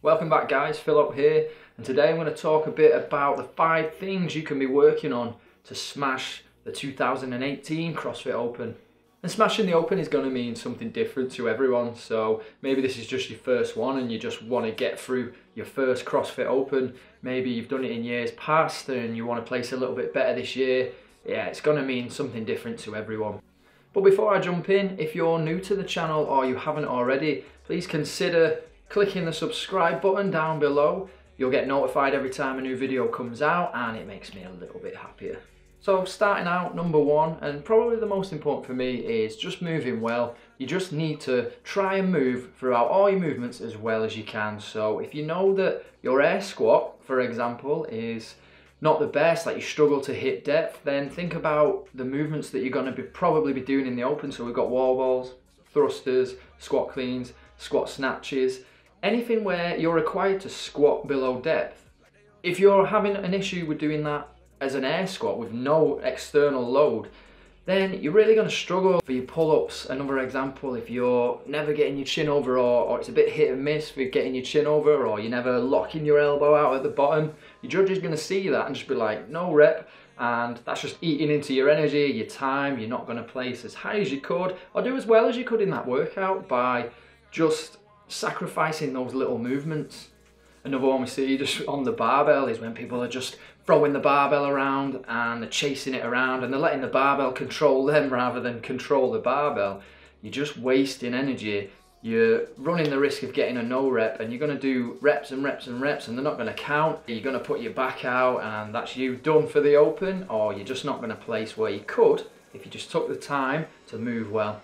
Welcome back guys, Phil up here, and today I'm going to talk a bit about the 5 things you can be working on to smash the 2018 CrossFit Open. And smashing the Open is going to mean something different to everyone, so maybe this is just your first one and you just want to get through your first CrossFit Open. Maybe you've done it in years past and you want to place a little bit better this year. Yeah, it's going to mean something different to everyone. But before I jump in, if you're new to the channel or you haven't already, please consider clicking the subscribe button down below. You'll get notified every time a new video comes out and it makes me a little bit happier. So starting out, number 1, and probably the most important for me, is just moving well. You just need to try and move throughout all your movements as well as you can. So if you know that your air squat, for example, is not the best, like you struggle to hit depth, then think about the movements that you're going to probably be doing in the open. So we've got wall balls, thrusters, squat cleans, squat snatches, anything where you're required to squat below depth. If you're having an issue with doing that as an air squat with no external load, then you're really going to struggle for your pull-ups. Another example, if you're never getting your chin over, or it's a bit hit and miss for getting your chin over, or you're never locking your elbow out at the bottom, your judge is going to see that and just be like, no rep, and that's just eating into your energy, your time. You're not going to place as high as you could or do as well as you could in that workout by just sacrificing those little movements. Another one we see just on the barbell is when people are just throwing the barbell around and they're chasing it around and they're letting the barbell control them rather than control the barbell. You're just wasting energy. You're running the risk of getting a no rep, and you're going to do reps and reps and reps and they're not going to count. You're going to put your back out and that's you done for the open, or you're just not going to place where you could if you just took the time to move well.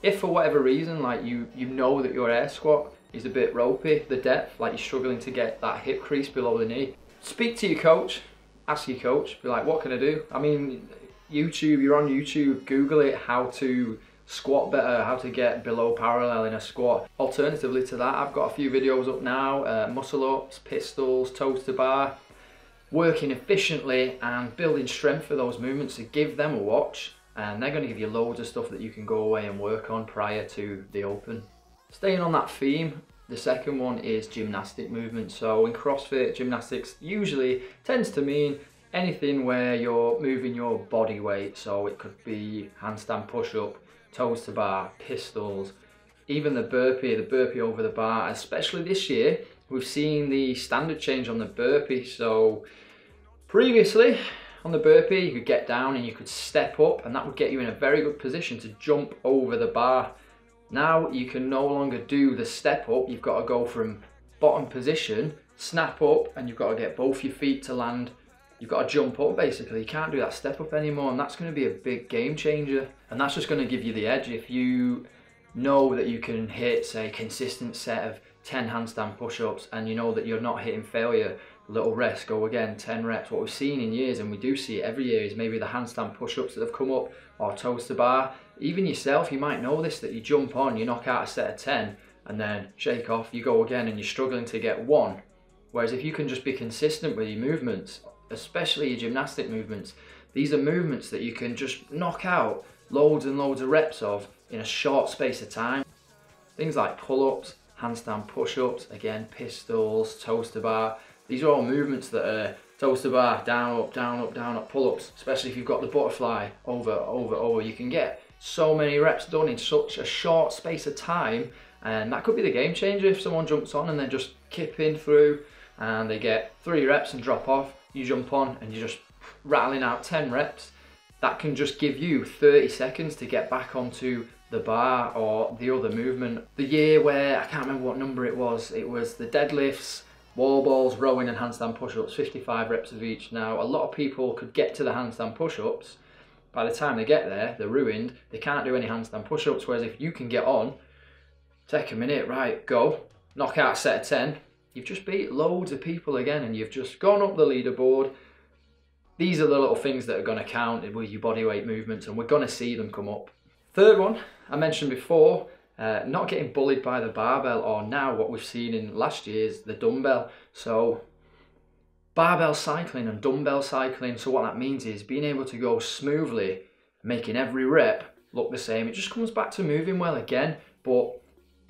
If for whatever reason, like you know that your air squat is a bit ropey, the depth, like you're struggling to get that hip crease below the knee, speak to your coach, ask your coach, be like, what can I do? I mean, YouTube, you're on YouTube, Google it, how to squat better, how to get below parallel in a squat. Alternatively to that, I've got a few videos up now, muscle ups, pistols, toes to bar, working efficiently and building strength for those movements. So give them a watch, and they're going to give you loads of stuff that you can go away and work on prior to the Open. Staying on that theme, the second one is gymnastic movement. So in CrossFit, gymnastics usually tends to mean anything where you're moving your body weight. So it could be handstand push-up, toes to bar, pistols, even the burpee over the bar. Especially this year, we've seen the standard change on the burpee. So previously, on the burpee, you could get down and you could step up, and that would get you in a very good position to jump over the bar. Now you can no longer do the step up. You've got to go from bottom position, snap up, and you've got to get both your feet to land. You've got to jump up basically. You can't do that step up anymore, and that's going to be a big game changer. And that's just going to give you the edge. If you know that you can hit, say, a consistent set of 10 handstand push-ups, and you know that you're not hitting failure, little rest, go again, 10 reps. What we've seen in years, and we do see it every year, is maybe the handstand push-ups that have come up, or toes to bar. Even yourself, you might know this, that you jump on, you knock out a set of 10, and then shake off, you go again, and you're struggling to get 1. Whereas if you can just be consistent with your movements, especially your gymnastic movements, these are movements that you can just knock out loads and loads of reps of in a short space of time. Things like pull-ups, handstand push-ups, again, pistols, toes to bar. These are all movements that are toes to bar, down, up, down, up, down, up, pull-ups, especially if you've got the butterfly, over, over, over. You can get so many reps done in such a short space of time, and that could be the game changer if someone jumps on and they're just kipping through and they get 3 reps and drop off. You jump on and you're just rattling out 10 reps. That can just give you 30 seconds to get back onto the bar or the other movement. The year where, I can't remember what number it was the deadlifts, wall balls, rowing and handstand push-ups, 55 reps of each. Now, a lot of people could get to the handstand push-ups. By the time they get there, they're ruined. They can't do any handstand push-ups, whereas if you can get on, take a minute, right, go, knock out a set of 10, you've just beat loads of people again, and you've just gone up the leaderboard. These are the little things that are going to count with your bodyweight movements, and we're going to see them come up. Third one, I mentioned before, not getting bullied by the barbell, or now what we've seen in last year is the dumbbell. So barbell cycling and dumbbell cycling, so what that means is being able to go smoothly, making every rep look the same. It just comes back to moving well again, but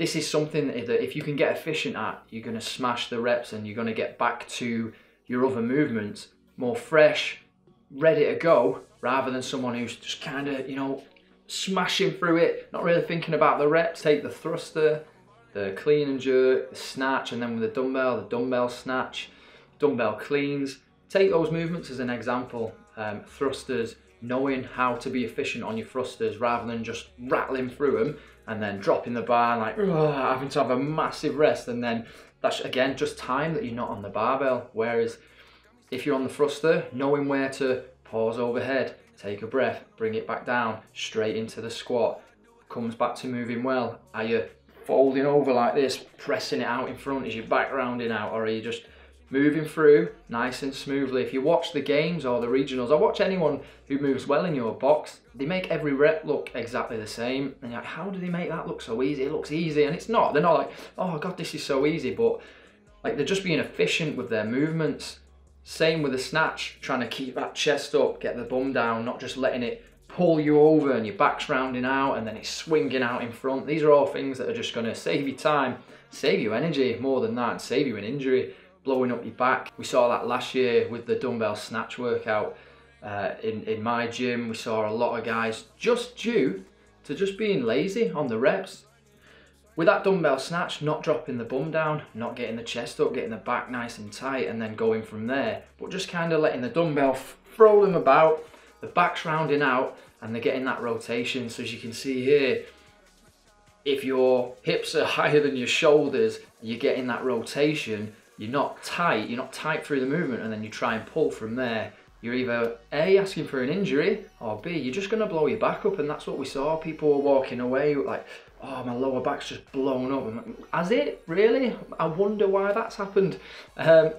this is something that if you can get efficient at, you're going to smash the reps and you're going to get back to your other movements more fresh, ready to go, rather than someone who's just kind of, you know, smashing through it, not really thinking about the reps. Take the thruster, the clean and jerk, the snatch, and then with the dumbbell snatch, dumbbell cleans. Take those movements as an example. Thrusters, knowing how to be efficient on your thrusters rather than just rattling through them and then dropping the bar, like having to have a massive rest, and then that's again just time that you're not on the barbell. Whereas if you're on the thruster, knowing where to pause overhead, take a breath, bring it back down, straight into the squat, comes back to moving well. Are you folding over like this, pressing it out in front? Is your back rounding out, or are you just moving through nice and smoothly? If you watch the games or the regionals, or watch anyone who moves well in your box, they make every rep look exactly the same. And you're like, how do they make that look so easy? It looks easy, and it's not. They're not like, oh God, this is so easy, but like they're just being efficient with their movements. Same with the snatch, trying to keep that chest up, get the bum down, not just letting it pull you over and your back's rounding out and then it's swinging out in front. These are all things that are just going to save you time, save you energy, more than that, and save you an injury, blowing up your back. We saw that last year with the dumbbell snatch workout in my gym. We saw a lot of guys just due to just being lazy on the reps. With that dumbbell snatch, not dropping the bum down, not getting the chest up, getting the back nice and tight and then going from there, but just kind of letting the dumbbell throw them about, the back's rounding out and they're getting that rotation. So as you can see here, if your hips are higher than your shoulders, you're getting that rotation, you're not tight through the movement, and then you try and pull from there. You're either A, asking for an injury, or B, you're just going to blow your back up. And that's what we saw. People were walking away like, oh, my lower back's just blown up. Like, has it? Really? I wonder why that's happened.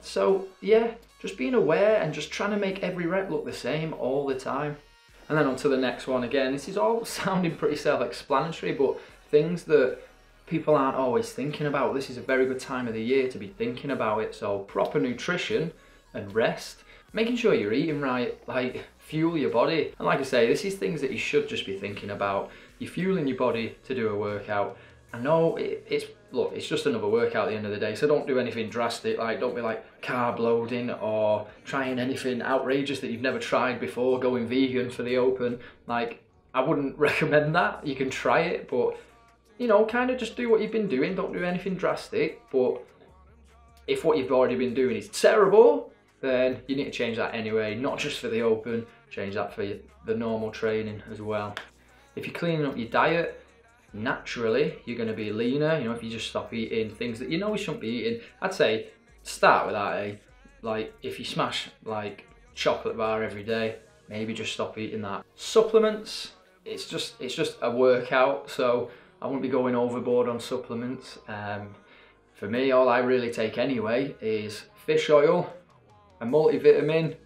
So yeah, just being aware and just trying to make every rep look the same all the time. And then on to the next one. Again, this is all sounding pretty self-explanatory, but things that people aren't always thinking about. This is a very good time of the year to be thinking about it. So proper nutrition and rest. Making sure you're eating right, like fuel your body. And like I say, this is things that you should just be thinking about. You're fueling your body to do a workout. I know it's just another workout at the end of the day, so don't do anything drastic. Like, don't be like carb loading or trying anything outrageous that you've never tried before, going vegan for the Open. Like, I wouldn't recommend that. You can try it, but you know, kind of just do what you've been doing. Don't do anything drastic. But if what you've already been doing is terrible, then you need to change that anyway, not just for the Open, change that for the normal training as well. If you're cleaning up your diet, naturally you're going to be leaner. You know, if you just stop eating things that you know you shouldn't be eating, I'd say start with that. Like if you smash like chocolate bar every day, maybe just stop eating that. Supplements, it's just a workout, so I wouldn't be going overboard on supplements. For me, all I really take anyway is fish oil, a multivitamin,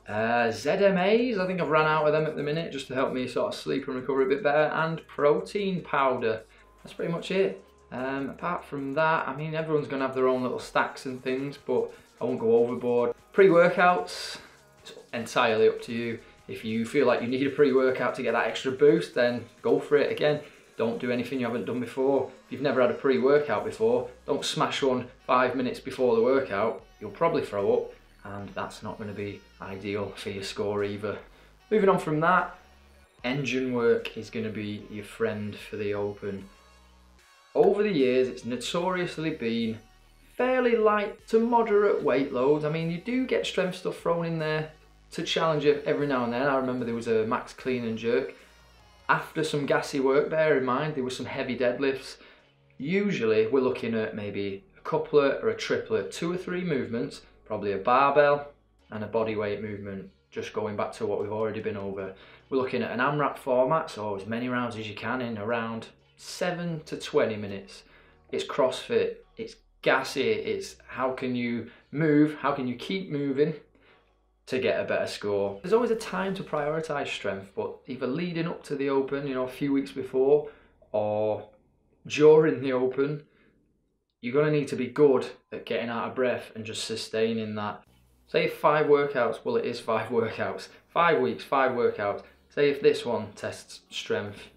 ZMAs, I think I've run out of them at the minute, just to help me sort of sleep and recover a bit better, and protein powder. That's pretty much it. Apart from that, I mean, everyone's going to have their own little stacks and things, but I won't go overboard. Pre-workouts, it's entirely up to you. If you feel like you need a pre-workout to get that extra boost, then go for it. Again, don't do anything you haven't done before. If you've never had a pre-workout before, don't smash one 5 minutes before the workout. You'll probably throw up, and that's not going to be ideal for your score either. Moving on from that, engine work is going to be your friend for the Open. Over the years, it's notoriously been fairly light to moderate weight loads. I mean, you do get strength stuff thrown in there to challenge you every now and then. I remember there was a max clean and jerk. After some gassy work, bear in mind, there were some heavy deadlifts. Usually, we're looking at maybe a couplet or a triplet, 2 or 3 movements, probably a barbell and a bodyweight movement, just going back to what we've already been over. We're looking at an AMRAP format, so as many rounds as you can in around 7 to 20 minutes. It's CrossFit, it's gassy, it's how can you move, how can you keep moving to get a better score. There's always a time to prioritise strength, but either leading up to the Open, you know, a few weeks before, or during the Open, you're going to need to be good at getting out of breath and just sustaining that. Say 5 workouts, well it is 5 workouts, 5 weeks, 5 workouts. Say if this one tests strength,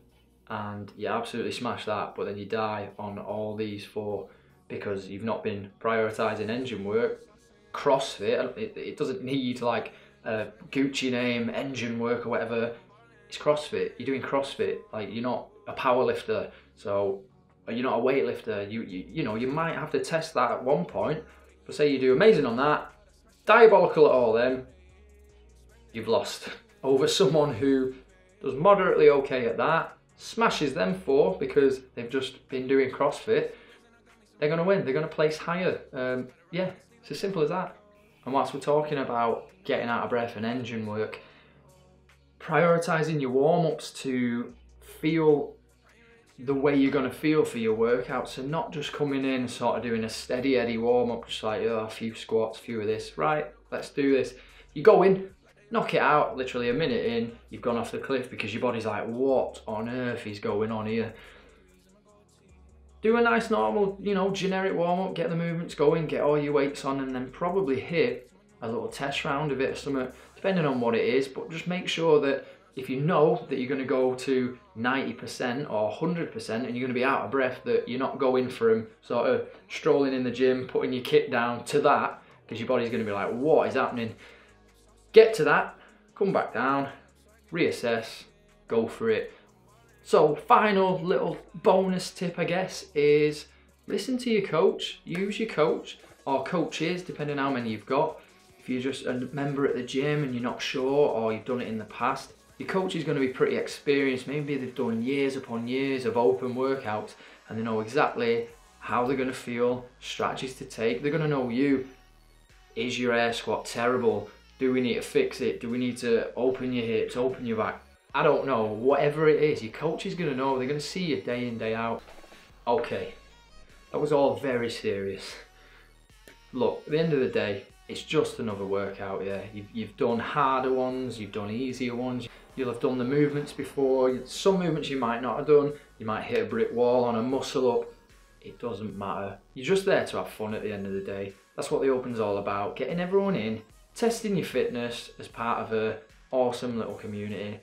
and you absolutely smash that, but then you die on all these 4 because you've not been prioritising engine work. CrossFit, it doesn't need like a Gucci name, engine work or whatever. It's CrossFit. You're doing CrossFit. Like, you're not a power lifter, so you're not a weightlifter. You know, you might have to test that at one point, but say you do amazing on that, diabolical at all, then you've lost over someone who does moderately okay at that, smashes them 4 because they've just been doing CrossFit. They're going to win. They're going to place higher. Yeah, it's as simple as that. And whilst we're talking about getting out of breath and engine work, prioritising your warm-ups to feel the way you're going to feel for your workout. So not just coming in sort of doing a steady Eddie warm-up, just like, oh, a few squats, a few of this. Right, let's do this. You go in, knock it out, literally a minute in, you've gone off the cliff because your body's like, what on earth is going on here? Do a nice normal, you know, generic warm-up, get the movements going, get all your weights on, and then probably hit a little test round of it or something, depending on what it is. But just make sure that if you know that you're going to go to 90% or 100% and you're going to be out of breath, that you're not going from sort of strolling in the gym, putting your kit down to that, because your body's going to be like, what is happening? Get to that, come back down, reassess, go for it. So final little bonus tip, I guess, is listen to your coach. Use your coach or coaches, depending on how many you've got. If you're just a member at the gym and you're not sure, or you've done it in the past, your coach is going to be pretty experienced. Maybe they've done years upon years of open workouts and they know exactly how they're going to feel, strategies to take. They're going to know you. Is your air squat terrible? Do we need to fix it? Do we need to open your hips, open your back? I don't know. Whatever it is, your coach is going to know. They're going to see you day in, day out. Okay, that was all very serious. Look, at the end of the day, it's just another workout, yeah. You've done harder ones, you've done easier ones. You'll have done the movements before. Some movements you might not have done. You might hit a brick wall on a muscle up. It doesn't matter. You're just there to have fun at the end of the day. That's what the Open's all about. Getting everyone in, testing your fitness as part of an awesome little community.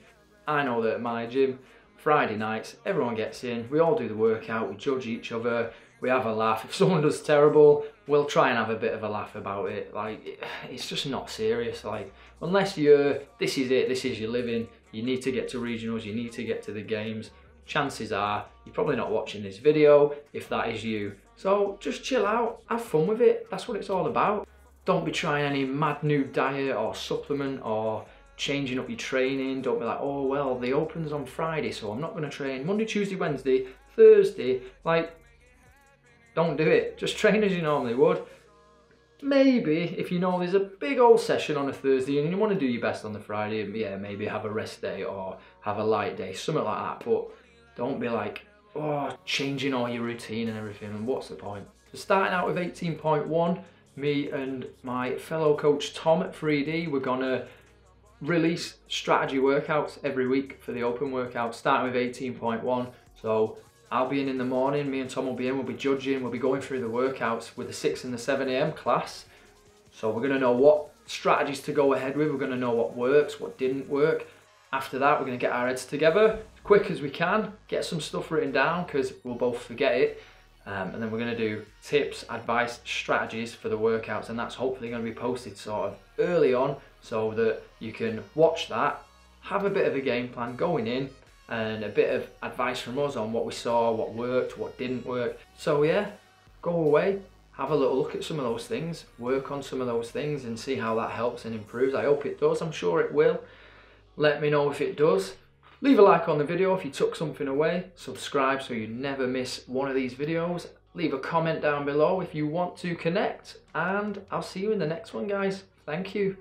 I know that at my gym, Friday nights, everyone gets in, we all do the workout, we judge each other, we have a laugh. If someone does terrible, we'll try and have a bit of a laugh about it. Like, it's just not serious. Like, unless this is it, this is your living, you need to get to regionals, you need to get to the games, chances are you're probably not watching this video if that is you. So just chill out, have fun with it. That's what it's all about. Don't be trying any mad new diet or supplement or changing up your training. Don't be like, oh well, the Open's on Friday, so I'm not going to train Monday, Tuesday, Wednesday, Thursday. Like, don't do it. Just train as you normally would. Maybe if you know there's a big old session on a Thursday and you want to do your best on the Friday, yeah, maybe have a rest day or have a light day, something like that. But don't be like, oh, changing all your routine and everything, and what's the point? So starting out with 18.1, me and my fellow coach Tom at 3D, we're gonna release strategy workouts every week for the Open workouts, starting with 18.1. So I'll be in the morning, me and Tom will be in, we'll be judging, we'll be going through the workouts with the 6 and the 7 AM class. So we're gonna know what strategies to go ahead with, we're gonna know what works, what didn't work. After that, we're gonna get our heads together as quick as we can, get some stuff written down because we'll both forget it. And then we're gonna do tips, advice, strategies for the workouts, and that's hopefully gonna be posted sort of early on so that you can watch that, have a bit of a game plan going in, and a bit of advice from us on what we saw, what worked, what didn't work. So yeah, go away, have a little look at some of those things, work on some of those things and see how that helps and improves. I hope it does, I'm sure it will. Let me know if it does. Leave a like on the video if you took something away. Subscribe so you never miss one of these videos. Leave a comment down below if you want to connect. And I'll see you in the next one, guys. Thank you.